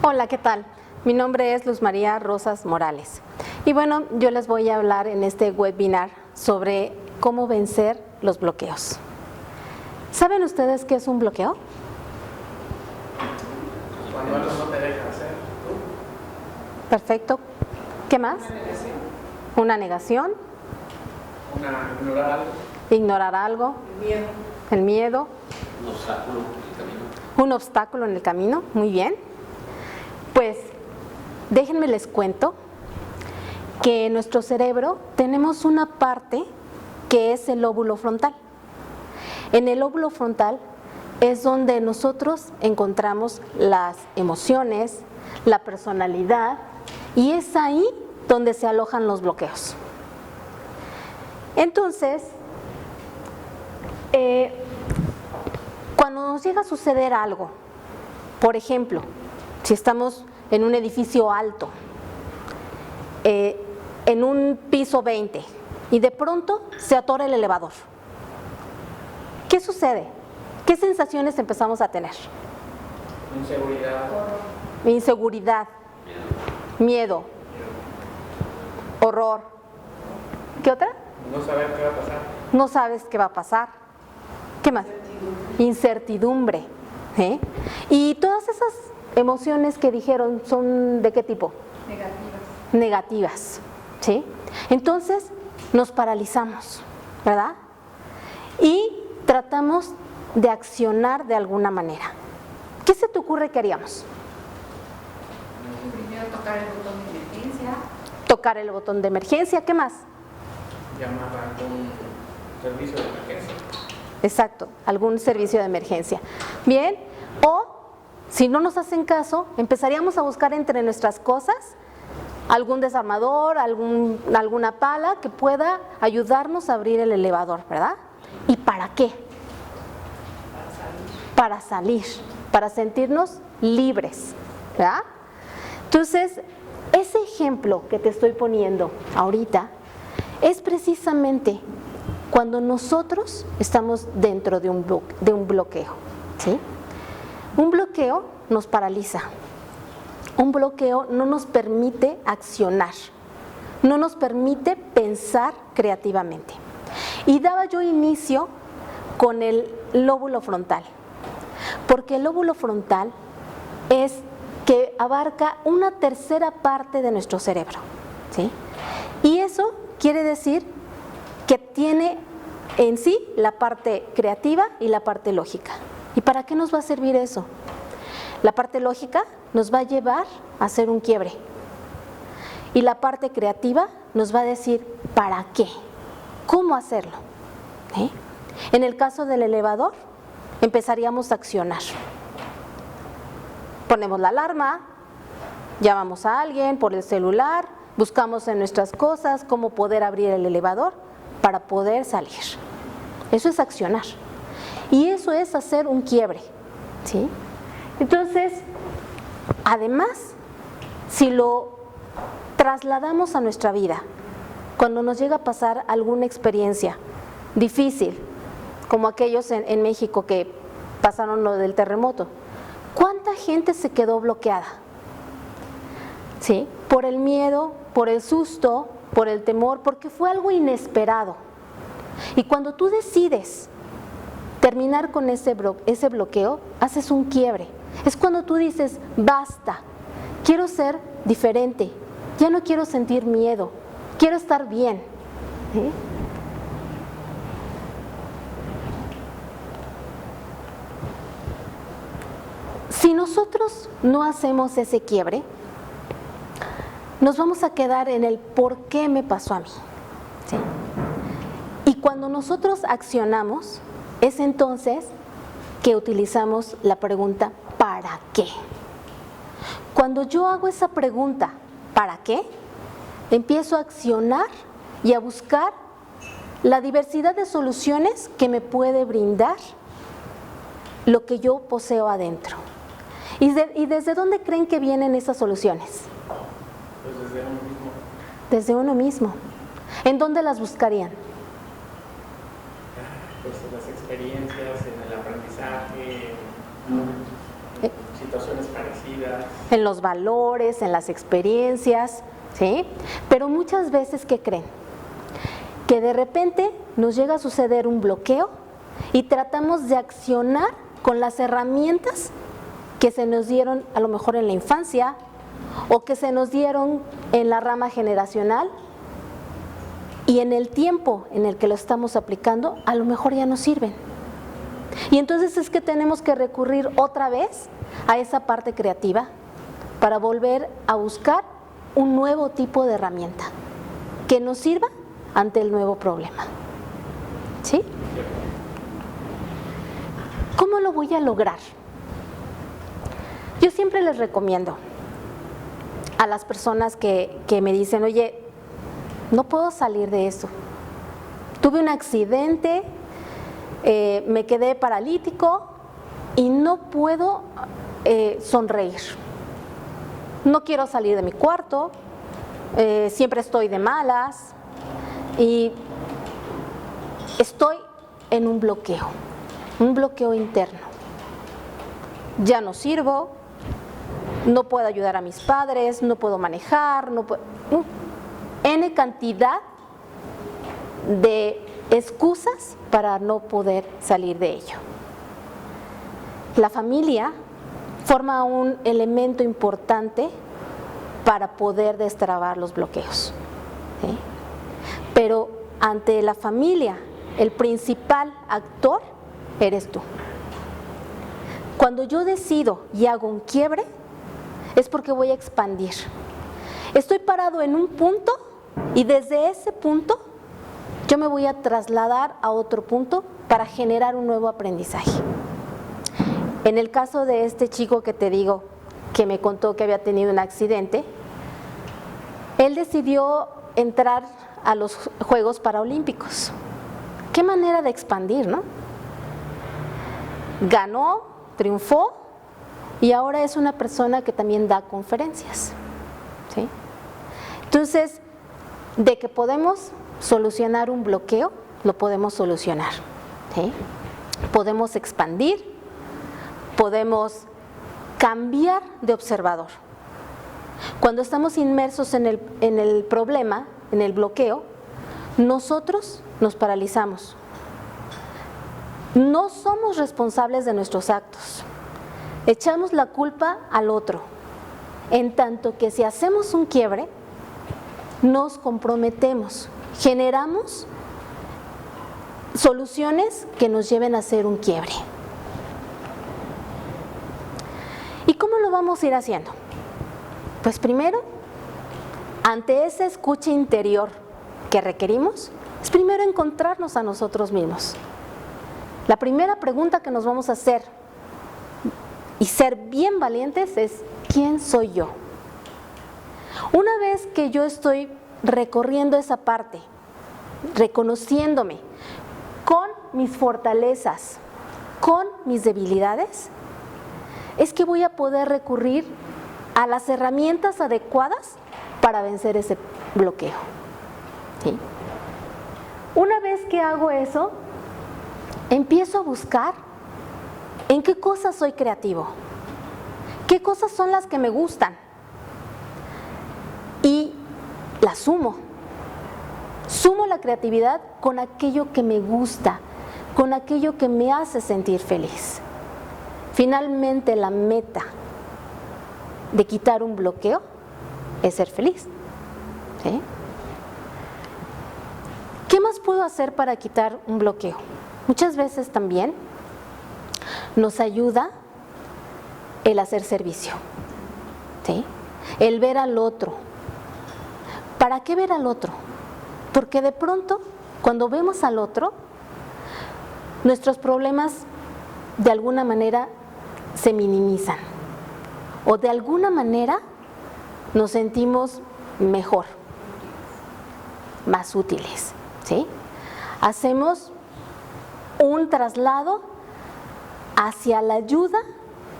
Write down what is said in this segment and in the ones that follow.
Hola, ¿qué tal? Mi nombre es Luz María Rosas Morales. Y bueno, yo les voy a hablar en este webinar sobre cómo vencer los bloqueos. ¿Saben ustedes qué es un bloqueo? Cuando algo no te deja hacer. Perfecto. ¿Qué más? Una negación. Una negación. Ignorar algo. Ignorar algo. El miedo. Un obstáculo en el camino. Un obstáculo en el camino. Muy bien. Pues déjenme les cuento que en nuestro cerebro tenemos una parte que es el lóbulo frontal. En el lóbulo frontal es donde nosotros encontramos las emociones, la personalidad, y es ahí donde se alojan los bloqueos. Entonces, cuando nos llega a suceder algo, por ejemplo, si estamos en un edificio alto, en un piso 20, y de pronto se atora el elevador, ¿qué sucede? ¿Qué sensaciones empezamos a tener? Inseguridad, miedo, horror. ¿Qué otra? No saber qué va a pasar. No sabes qué va a pasar. ¿Qué más? Incertidumbre. Y todas esas emociones que dijeron son ¿de qué tipo? Negativas. ¿Sí? Entonces nos paralizamos, ¿verdad? Y tratamos de accionar de alguna manera. ¿Qué se te ocurre que haríamos? Primero tocar el botón de emergencia. Tocar el botón de emergencia, ¿qué más? Llamar a algún servicio de emergencia. Exacto, algún servicio de emergencia. Bien, o si no nos hacen caso, empezaríamos a buscar entre nuestras cosas algún desarmador, alguna pala que pueda ayudarnos a abrir el elevador, ¿verdad? ¿Y para qué? Para salir, para sentirnos libres, ¿verdad? Entonces, ese ejemplo que te estoy poniendo ahorita es precisamente cuando nosotros estamos dentro de un bloqueo, ¿sí? Un bloqueo nos paraliza. Un bloqueo no nos permite accionar, no nos permite pensar creativamente. Y daba yo inicio con el lóbulo frontal, porque el lóbulo frontal es que abarca una tercera parte de nuestro cerebro, ¿sí? Y eso quiere decir que tiene en sí la parte creativa y la parte lógica. ¿Y para qué nos va a servir eso? La parte lógica nos va a llevar a hacer un quiebre. Y la parte creativa nos va a decir ¿para qué? ¿Cómo hacerlo? En el caso del elevador, empezaríamos a accionar. Ponemos la alarma, llamamos a alguien por el celular, buscamos en nuestras cosas cómo poder abrir el elevador para poder salir. Eso es accionar. Y eso es hacer un quiebre, ¿sí? Entonces, además, si lo trasladamos a nuestra vida, cuando nos llega a pasar alguna experiencia difícil, como aquellos en México que pasaron lo del terremoto, ¿cuánta gente se quedó bloqueada? ¿Sí? Por el miedo, por el susto, por el temor, porque fue algo inesperado. Y cuando tú decides terminar con ese bloqueo, haces un quiebre. Es cuando tú dices, basta, quiero ser diferente, ya no quiero sentir miedo, quiero estar bien. ¿Sí? Si nosotros no hacemos ese quiebre, nos vamos a quedar en el ¿por qué me pasó a mí? ¿Sí? Y cuando nosotros accionamos, es entonces que utilizamos la pregunta ¿para qué? Cuando yo hago esa pregunta ¿para qué? Empiezo a accionar y a buscar la diversidad de soluciones que me puede brindar lo que yo poseo adentro. ¿Y desde dónde creen que vienen esas soluciones? Pues desde uno mismo. Desde uno mismo. ¿En dónde las buscarían? Pues en las experiencias, en el aprendizaje, situaciones parecidas. En los valores, en las experiencias, ¿sí? Pero muchas veces, ¿qué creen? Que de repente nos llega a suceder un bloqueo y tratamos de accionar con las herramientas que se nos dieron a lo mejor en la infancia o que se nos dieron en la rama generacional, y en el tiempo en el que lo estamos aplicando a lo mejor ya no sirven. Y entonces es que tenemos que recurrir otra vez a esa parte creativa para volver a buscar un nuevo tipo de herramienta que nos sirva ante el nuevo problema. ¿Sí? ¿Cómo lo voy a lograr? Yo siempre les recomiendo a las personas que me dicen, oye, no puedo salir de eso. Tuve un accidente, me quedé paralítico y no puedo sonreír. No quiero salir de mi cuarto, siempre estoy de malas y estoy en un bloqueo interno. Ya no sirvo, no puedo ayudar a mis padres, no puedo manejar, N cantidad de excusas para no poder salir de ello. La familia forma un elemento importante para poder destrabar los bloqueos, ¿sí? Pero ante la familia, el principal actor eres tú. Cuando yo decido y hago un quiebre, es porque voy a expandir. Estoy parado en un punto y desde ese punto yo me voy a trasladar a otro punto para generar un nuevo aprendizaje. En el caso de este chico que te digo, que me contó que había tenido un accidente, él decidió entrar a los Juegos Paralímpicos. Qué manera de expandir, ¿no? Ganó, triunfó y ahora es una persona que también da conferencias, ¿sí? Entonces, de que podemos solucionar un bloqueo, lo podemos solucionar, ¿sí? Podemos expandir, podemos cambiar de observador. Cuando estamos inmersos en el problema, en el bloqueo, nosotros nos paralizamos. No somos responsables de nuestros actos. Echamos la culpa al otro. En tanto que si hacemos un quiebre, nos comprometemos, generamos soluciones que nos lleven a hacer un quiebre. ¿Y cómo lo vamos a ir haciendo? Pues primero, ante esa escucha interior que requerimos, es primero encontrarnos a nosotros mismos. La primera pregunta que nos vamos a hacer y ser bien valientes es, ¿quién soy yo? Una vez que yo estoy recorriendo esa parte, reconociéndome con mis fortalezas, con mis debilidades, es que voy a poder recurrir a las herramientas adecuadas para vencer ese bloqueo, ¿sí? Una vez que hago eso, empiezo a buscar en qué cosas soy creativo, qué cosas son las que me gustan y las sumo la creatividad con aquello que me gusta, con aquello que me hace sentir feliz. Finalmente, la meta de quitar un bloqueo es ser feliz, ¿sí? ¿Qué más puedo hacer para quitar un bloqueo? Muchas veces también nos ayuda el hacer servicio, ¿sí? El ver al otro. ¿Para qué ver al otro? Porque de pronto, cuando vemos al otro, nuestros problemas de alguna manera se minimizan o de alguna manera nos sentimos mejor, más útiles, ¿sí? Hacemos un traslado hacia la ayuda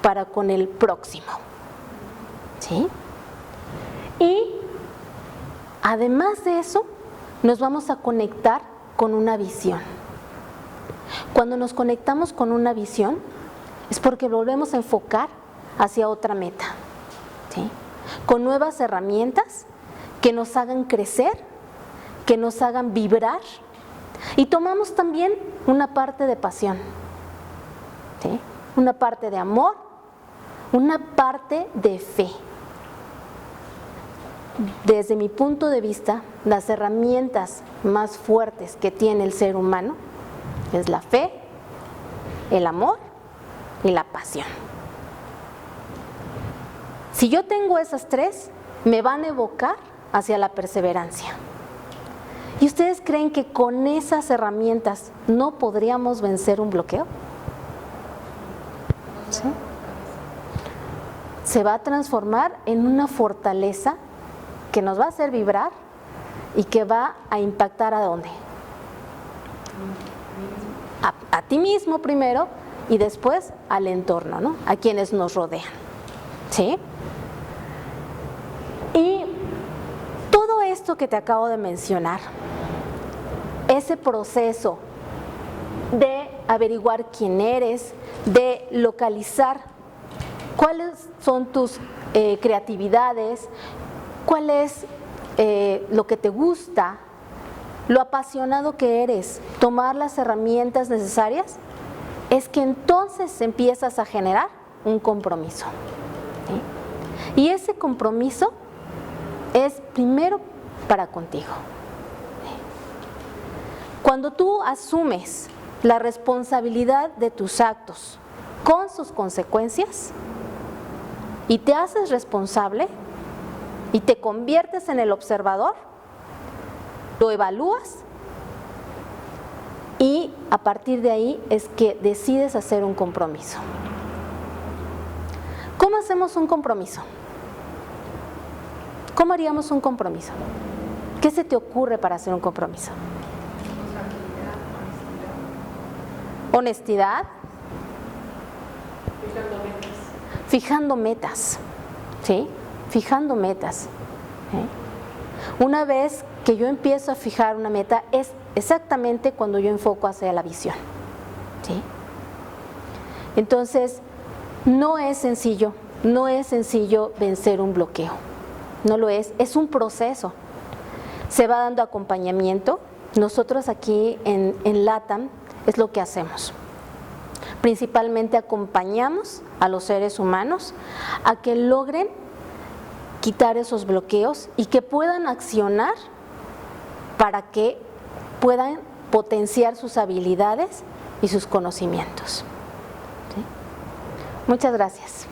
para con el próximo, ¿sí? Y además de eso, nos vamos a conectar con una visión. Cuando nos conectamos con una visión, es porque volvemos a enfocar hacia otra meta, ¿sí? Con nuevas herramientas que nos hagan crecer, que nos hagan vibrar, y tomamos también una parte de pasión, ¿sí? Una parte de amor, una parte de fe. Desde mi punto de vista, las herramientas más fuertes que tiene el ser humano es la fe, el amor y la pasión. Si yo tengo esas tres, me van a evocar hacia la perseverancia. ¿Y ustedes creen que con esas herramientas no podríamos vencer un bloqueo? ¿Sí? Se va a transformar en una fortaleza que nos va a hacer vibrar y que va a impactar ¿a dónde? A ti mismo primero y después al entorno, ¿no? A quienes nos rodean, ¿sí? Y todo esto que te acabo de mencionar, ese proceso de averiguar quién eres, de localizar cuáles son tus creatividades, cuál es lo que te gusta, lo apasionado que eres, tomar las herramientas necesarias, es que entonces empiezas a generar un compromiso, ¿sí? Y ese compromiso es primero para contigo. Cuando tú asumes la responsabilidad de tus actos con sus consecuencias y te haces responsable y te conviertes en el observador, lo evalúas y a partir de ahí es que decides hacer un compromiso. ¿Cómo hacemos un compromiso? ¿Cómo haríamos un compromiso? ¿Qué se te ocurre para hacer un compromiso? Honestidad. Fijando metas. ¿Sí? Fijando metas. ¿Sí? Una vez que yo empiezo a fijar una meta, es exactamente cuando yo enfoco hacia la visión. ¿Sí? Entonces, no es sencillo vencer un bloqueo. No lo es un proceso. Se va dando acompañamiento. Nosotros aquí en LATAM es lo que hacemos. Principalmente acompañamos a los seres humanos a que logren quitar esos bloqueos y que puedan accionar para que puedan potenciar sus habilidades y sus conocimientos. ¿Sí? Muchas gracias.